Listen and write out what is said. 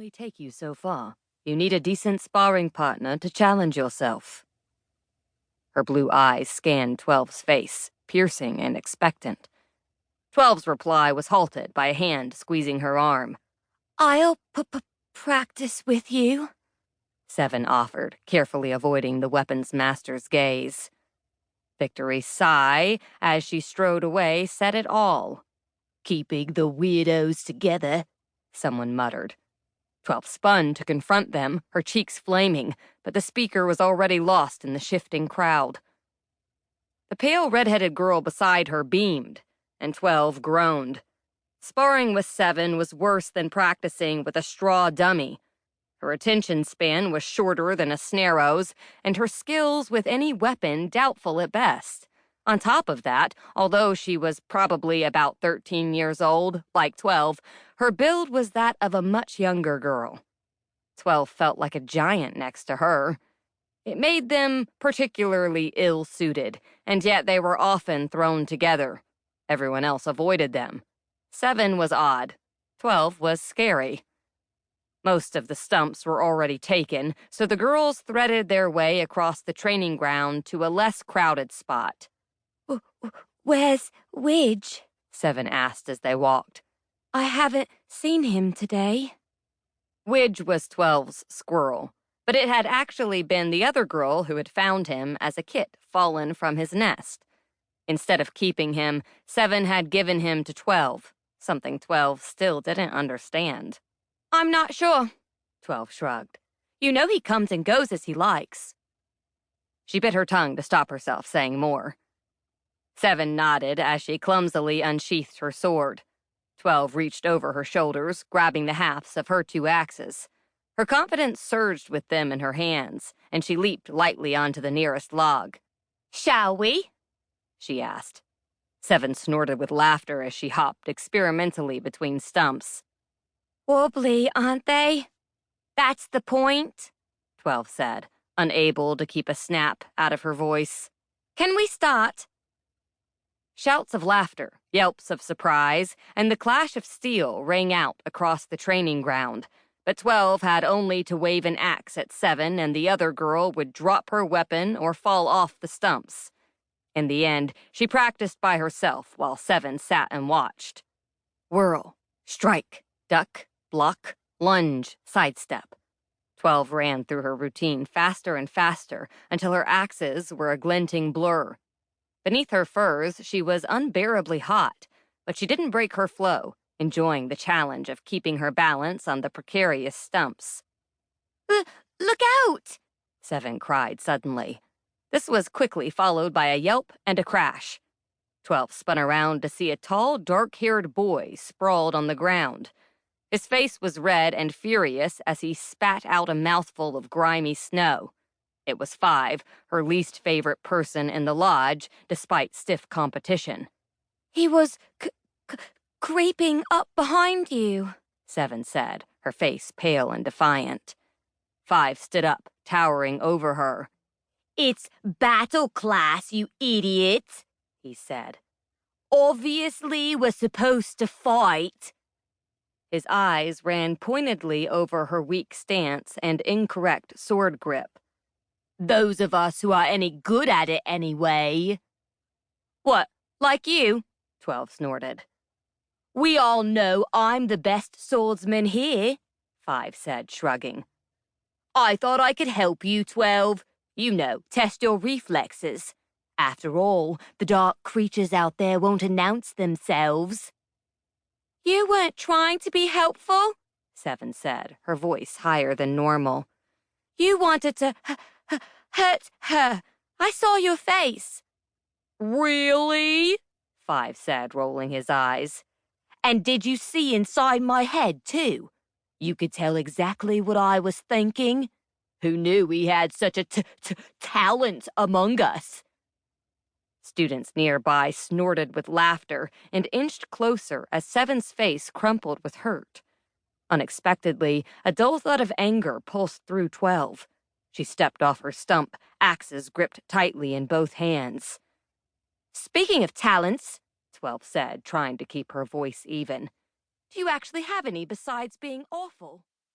only take you so far. You need a decent sparring partner to challenge yourself. Her blue eyes scanned 12's face, piercing and expectant. 12's reply was halted by a hand squeezing her arm. I'll practice with you, 7 offered, carefully avoiding the weapons master's gaze. Victory's sigh, as she strode away, said it all. Keeping the weirdos together, someone muttered. 12 spun to confront them, her cheeks flaming, but the speaker was already lost in the shifting crowd. The pale red-headed girl beside her beamed, and 12 groaned. Sparring with 7 was worse than practicing with a straw dummy. Her attention span was shorter than a snarrow's, and her skills with any weapon doubtful at best. On top of that, although she was probably about 13 years old, like 12, her build was that of a much younger girl. 12 felt like a giant next to her. It made them particularly ill-suited, and yet they were often thrown together. Everyone else avoided them. 7 was odd. 12 was scary. Most of the stumps were already taken, so the girls threaded their way across the training ground to a less crowded spot. Where's Widge? 7 asked as they walked. I haven't seen him today. Widge was 12's squirrel, but it had actually been the other girl who had found him as a kit fallen from his nest. Instead of keeping him, 7 had given him to 12, something 12 still didn't understand. I'm not sure, 12 shrugged. You know he comes and goes as he likes. She bit her tongue to stop herself saying more. 7 nodded as she clumsily unsheathed her sword. 12 reached over her shoulders, grabbing the halves of her 2 axes. Her confidence surged with them in her hands, and she leaped lightly onto the nearest log. Shall we? She asked. 7 snorted with laughter as she hopped experimentally between stumps. Wobbly, aren't they? That's the point, 12 said, unable to keep a snap out of her voice. Can we start? Shouts of laughter, yelps of surprise, and the clash of steel rang out across the training ground, but 12 had only to wave an axe at 7 and the other girl would drop her weapon or fall off the stumps. In the end, she practiced by herself while 7 sat and watched. Whirl, strike, duck, block, lunge, sidestep. 12 ran through her routine faster and faster until her axes were a glinting blur. Beneath her furs, she was unbearably hot, but she didn't break her flow, enjoying the challenge of keeping her balance on the precarious stumps. Look out! 7 cried suddenly. This was quickly followed by a yelp and a crash. 12 spun around to see a tall, dark-haired boy sprawled on the ground. His face was red and furious as he spat out a mouthful of grimy snow. It was 5, her least favorite person in the lodge, despite stiff competition. He was creeping up behind you, 7 said, her face pale and defiant. 5 stood up, towering over her. It's battle class, you idiot, he said. Obviously, we're supposed to fight. His eyes ran pointedly over her weak stance and incorrect sword grip. Those of us who are any good at it anyway. What, like you? 12 snorted. We all know I'm the best swordsman here, 5 said, shrugging. I thought I could help you, 12. You know, test your reflexes. After all, the dark creatures out there won't announce themselves. You weren't trying to be helpful, 7 said, her voice higher than normal. You wanted to hurt her. I saw your face. Really? 5 said, rolling his eyes. And did you see inside my head, too? You could tell exactly what I was thinking. Who knew we had such a talent among us? Students nearby snorted with laughter and inched closer as 7's face crumpled with hurt. Unexpectedly, a dull thud of anger pulsed through 12. She stepped off her stump, axes gripped tightly in both hands. Speaking of talents, 12 said, trying to keep her voice even, do you actually have any besides being awful?